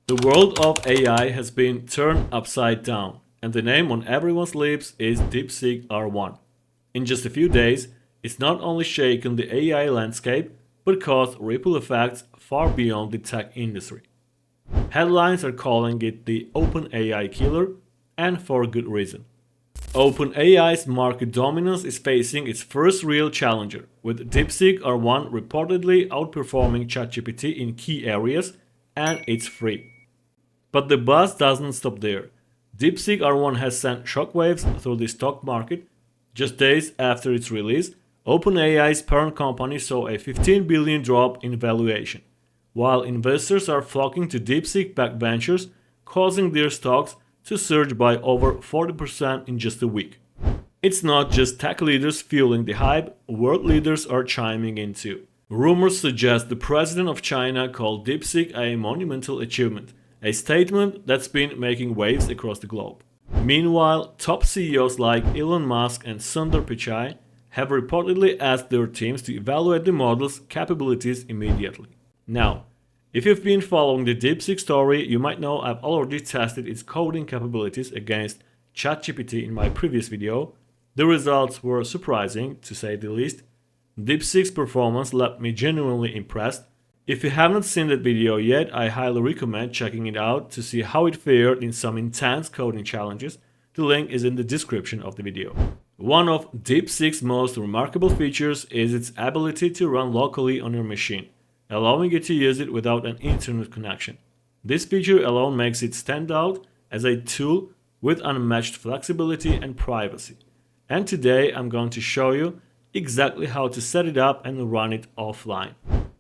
The world of AI has been turned upside down, and the name on everyone's lips is DeepSeek R1. In just a few days, it's not only shaken the AI landscape, but caused ripple effects far beyond the tech industry. Headlines are calling it the OpenAI killer, and for good reason. OpenAI's market dominance is facing its first real challenger, with DeepSeek R1 reportedly outperforming ChatGPT in key areas, and it's free. But the buzz doesn't stop there. DeepSeek R1 has sent shockwaves through the stock market. Just days after its release, OpenAI's parent company saw a 15 billion drop in valuation, while investors are flocking to DeepSeek-backed ventures, causing their stocks to surge by over 40% in just a week. It's not just tech leaders fueling the hype, world leaders are chiming in too. Rumors suggest the president of China called DeepSeek a monumental achievement, a statement that's been making waves across the globe. Meanwhile, top CEOs like Elon Musk and Sundar Pichai have reportedly asked their teams to evaluate the model's capabilities immediately. Now, if you've been following the DeepSeek story, you might know I've already tested its coding capabilities against ChatGPT in my previous video. The results were surprising, to say the least. DeepSeek's performance left me genuinely impressed. If you haven't seen that video yet, I highly recommend checking it out to see how it fared in some intense coding challenges. The link is in the description of the video. One of DeepSeek's most remarkable features is its ability to run locally on your machine, allowing you to use it without an internet connection. This feature alone makes it stand out as a tool with unmatched flexibility and privacy. And today I'm going to show you exactly how to set it up and run it offline.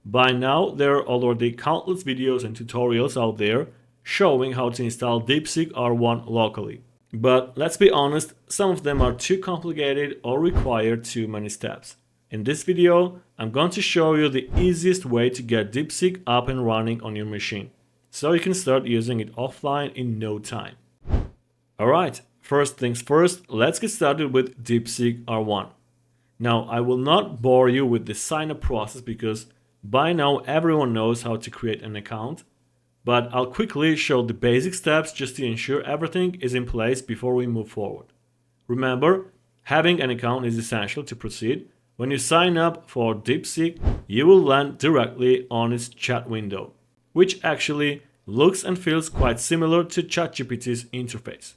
By now, there are already countless videos and tutorials out there showing how to install DeepSeek R1 locally. But let's be honest, some of them are too complicated or require too many steps. In this video, I'm going to show you the easiest way to get DeepSeek up and running on your machine, so you can start using it offline in no time. Alright, first things first, let's get started with DeepSeek R1. Now, I will not bore you with the sign-up process because by now everyone knows how to create an account, but I'll quickly show the basic steps just to ensure everything is in place before we move forward. Remember, having an account is essential to proceed. When you sign up for DeepSeek, you will land directly on its chat window, which actually looks and feels quite similar to ChatGPT's interface.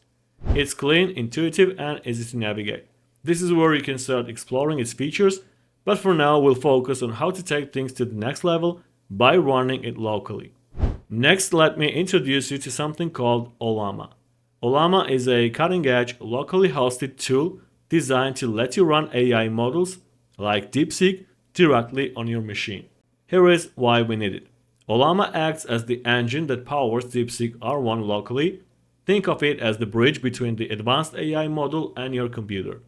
It's clean, intuitive, and easy to navigate. This is where you can start exploring its features, but for now we'll focus on how to take things to the next level by running it locally. Next, let me introduce you to something called Ollama. Ollama is a cutting-edge, locally hosted tool designed to let you run AI models like DeepSeek directly on your machine. Here is why we need it. Ollama acts as the engine that powers DeepSeek R1 locally. Think of it as the bridge between the advanced AI model and your computer.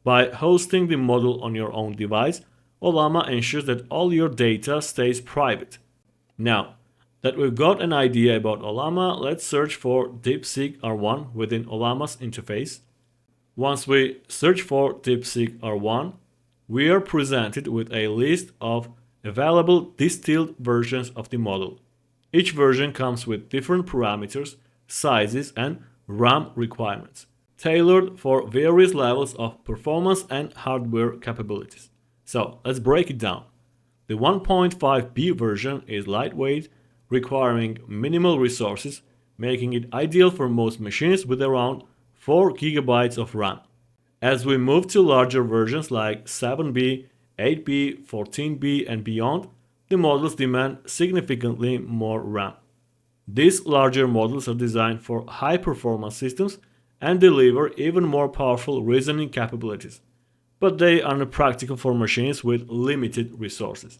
By hosting the model on your own device, Ollama ensures that all your data stays private. Now that we've got an idea about Ollama, let's search for DeepSeek R1 within Ollama's interface. Once we search for DeepSeek R1, we are presented with a list of available distilled versions of the model. Each version comes with different parameters, sizes, and RAM requirements, tailored for various levels of performance and hardware capabilities. So let's break it down. The 1.5B version is lightweight, requiring minimal resources, making it ideal for most machines with around 4 GB of RAM. As we move to larger versions like 7B, 8B, 14B, and beyond, the models demand significantly more RAM. These larger models are designed for high-performance systems and deliver even more powerful reasoning capabilities, but they aren't practical for machines with limited resources.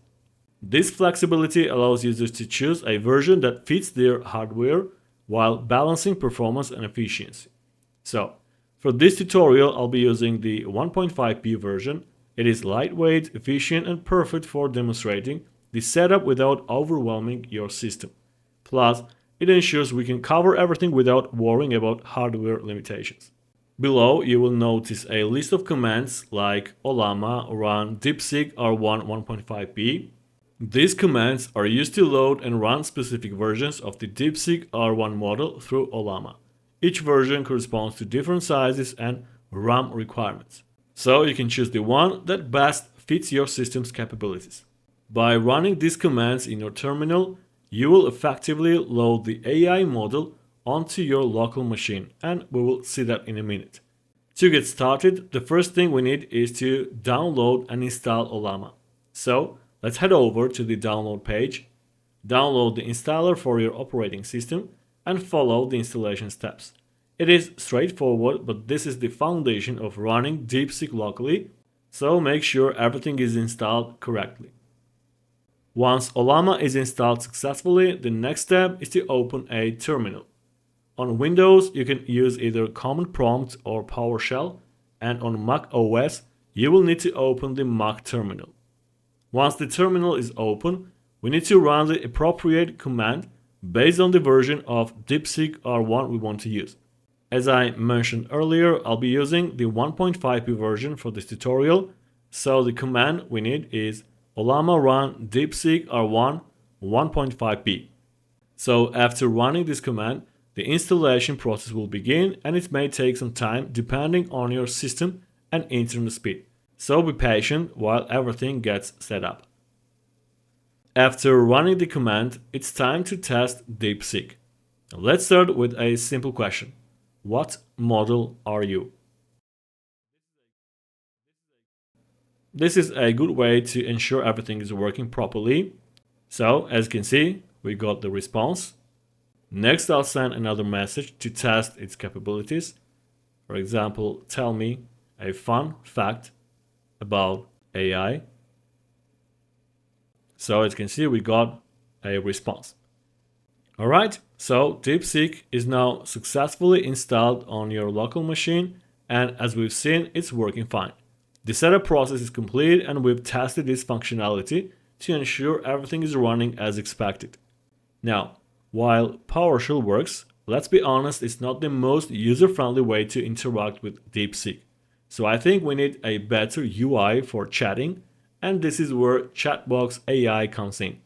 This flexibility allows users to choose a version that fits their hardware while balancing performance and efficiency. So, for this tutorial, I'll be using the 1.5B version. It is lightweight, efficient, and perfect for demonstrating the setup without overwhelming your system. Plus, it ensures we can cover everything without worrying about hardware limitations. Below, you will notice a list of commands like Ollama run DeepSeek R1 1.5B. These commands are used to load and run specific versions of the DeepSeek R1 model through Ollama. Each version corresponds to different sizes and RAM requirements, so you can choose the one that best fits your system's capabilities. By running these commands in your terminal, you will effectively load the AI model onto your local machine, and we will see that in a minute. To get started, the first thing we need is to download and install Ollama. So let's head over to the download page, download the installer for your operating system, and follow the installation steps. It is straightforward, but this is the foundation of running DeepSeek locally, so make sure everything is installed correctly. Once Ollama is installed successfully, the next step is to open a terminal. On Windows, you can use either Command Prompt or PowerShell, and on Mac OS, you will need to open the Mac terminal. Once the terminal is open, we need to run the appropriate command based on the version of DeepSeek R1 we want to use. As I mentioned earlier, I'll be using the 1.5p version for this tutorial, so the command we need is Ollama run DeepSeek R1 1.5p. So after running this command, the installation process will begin, and it may take some time depending on your system and internet speed. So be patient while everything gets set up. After running the command, it's time to test DeepSeek. Let's start with a simple question. What model are you? This is a good way to ensure everything is working properly. So as you can see, we got the response. Next, I'll send another message to test its capabilities. For example, tell me a fun fact about AI. So as you can see, we got a response. Alright, so DeepSeek is now successfully installed on your local machine, and as we've seen, it's working fine. The setup process is complete, and we've tested its functionality to ensure everything is running as expected. Now, while PowerShell works, let's be honest, it's not the most user-friendly way to interact with DeepSeek. So I think we need a better UI for chatting, and this is where Chatbox AI comes in.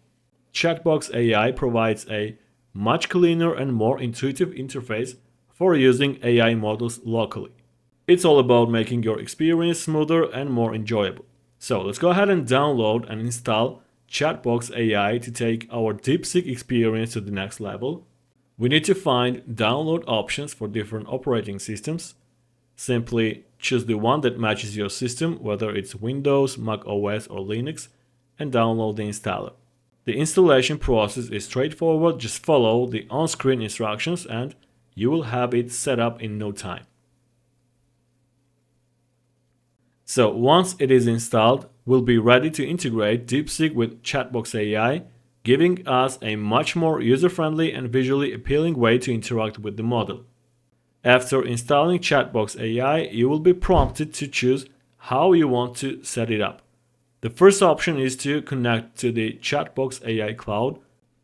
Chatbox AI provides a much cleaner and more intuitive interface for using AI models locally. It's all about making your experience smoother and more enjoyable. So let's go ahead and download and install Chatbox AI to take our DeepSeek experience to the next level. We need to find download options for different operating systems. Simply choose the one that matches your system, whether it's Windows, Mac OS, or Linux, and download the installer. The installation process is straightforward, just follow the on-screen instructions and you will have it set up in no time. So once it is installed, we'll be ready to integrate DeepSeek with Chatbox AI, giving us a much more user-friendly and visually appealing way to interact with the model. After installing Chatbox AI, you will be prompted to choose how you want to set it up. The first option is to connect to the Chatbox AI cloud,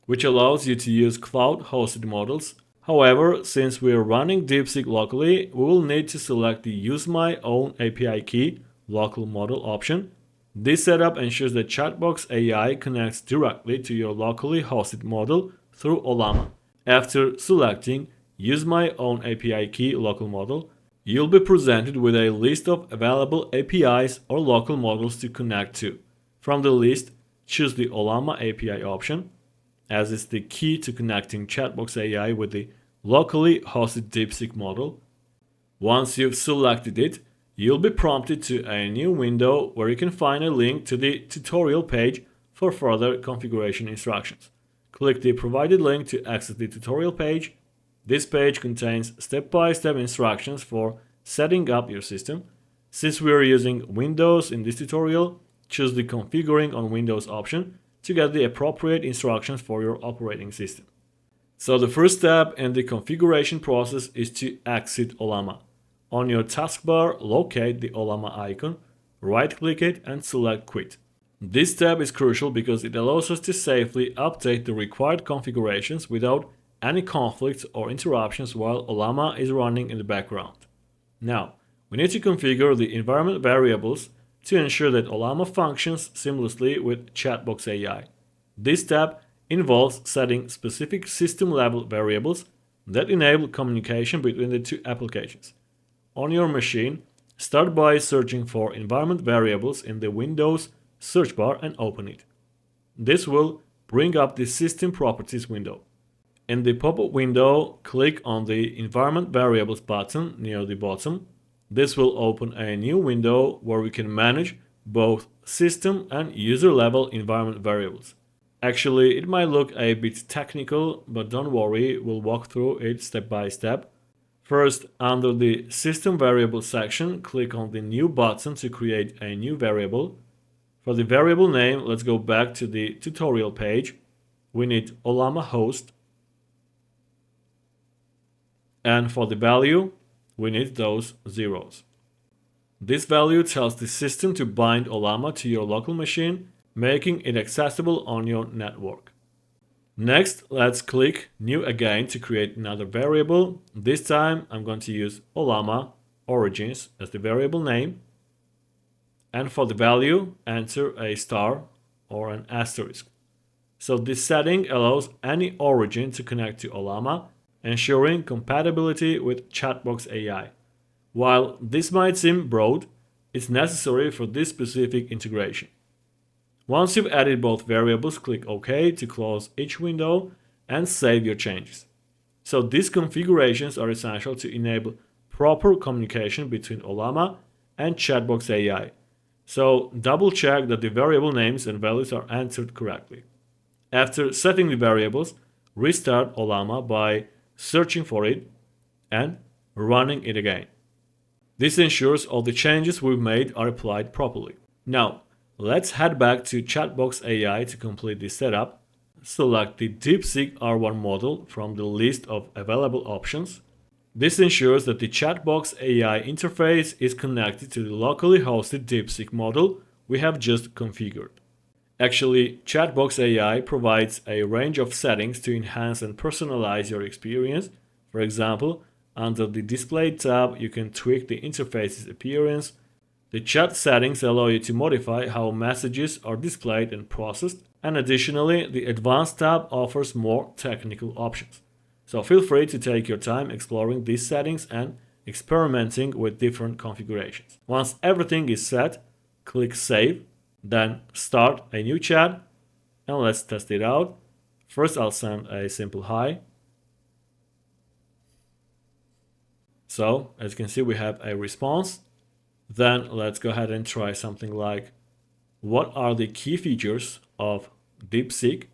which allows you to use cloud-hosted models. However, since we are running DeepSeek locally, we will need to select the Use My Own API Key local model option. This setup ensures that Chatbox AI connects directly to your locally hosted model through Ollama. After selecting Use My Own API Key local model, you'll be presented with a list of available APIs or local models to connect to. From the list, choose the Ollama API option, as it's the key to connecting Chatbox AI with the locally hosted DeepSeek model. Once you've selected it, you'll be prompted to a new window where you can find a link to the tutorial page for further configuration instructions. Click the provided link to access the tutorial page. This page contains step-by-step instructions for setting up your system. Since we are using Windows in this tutorial, choose the Configuring on Windows option to get the appropriate instructions for your operating system. So the first step in the configuration process is to exit Ollama. On your taskbar, locate the Ollama icon, right-click it and select Quit. This step is crucial because it allows us to safely update the required configurations without any conflicts or interruptions while Ollama is running in the background. Now, we need to configure the environment variables to ensure that Ollama functions seamlessly with Chatbox AI. This step involves setting specific system-level variables that enable communication between the two applications. On your machine, start by searching for environment variables in the Windows search bar and open it. This will bring up the System Properties window. In the pop-up window, click on the Environment Variables button near the bottom. This will open a new window where we can manage both system and user-level environment variables. Actually, it might look a bit technical, but don't worry, we'll walk through it step by step. First, under the System Variables section, click on the New button to create a new variable. For the variable name, let's go back to the tutorial page. We need Ollama host. And for the value, we need those zeros. This value tells the system to bind Ollama to your local machine, making it accessible on your network. Next, let's click New again to create another variable. This time, I'm going to use Ollama origins as the variable name. And for the value, enter a star or an asterisk. So this setting allows any origin to connect to Ollama, ensuring compatibility with Chatbox AI. While this might seem broad, it's necessary for this specific integration. Once you've added both variables, click OK to close each window and save your changes. So these configurations are essential to enable proper communication between Ollama and Chatbox AI. So double check that the variable names and values are entered correctly. After setting the variables, restart Ollama by searching for it and running it again. This ensures all the changes we've made are applied properly. Now, let's head back to Chatbox AI to complete the setup. Select the DeepSeek R1 model from the list of available options. This ensures that the Chatbox AI interface is connected to the locally hosted DeepSeek model we have just configured. Actually, Chatbox AI provides a range of settings to enhance and personalize your experience. For example, under the Display tab, you can tweak the interface's appearance. The chat settings allow you to modify how messages are displayed and processed, and additionally, the Advanced tab offers more technical options. So feel free to take your time exploring these settings and experimenting with different configurations. Once everything is set, click Save, then start a new chat, and let's test it out. First, I'll send a simple hi. So, as you can see, we have a response. Then let's go ahead and try something like, what are the key features of DeepSeek?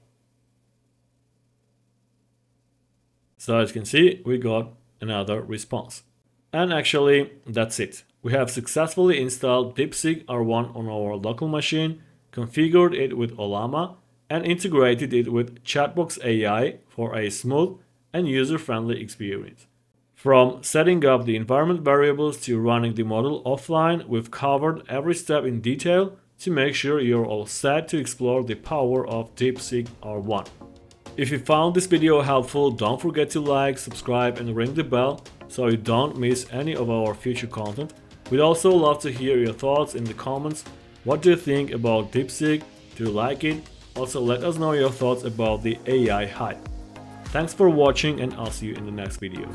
So as you can see, we got another response. And actually, that's it. We have successfully installed DeepSeek R1 on our local machine, configured it with Ollama, and integrated it with Chatbox AI for a smooth and user-friendly experience. From setting up the environment variables to running the model offline, we've covered every step in detail to make sure you're all set to explore the power of DeepSeek R1. If you found this video helpful, don't forget to like, subscribe and ring the bell so you don't miss any of our future content. We'd also love to hear your thoughts in the comments. What do you think about DeepSeek? Do you like it? Also let us know your thoughts about the AI hype. Thanks for watching and I'll see you in the next video.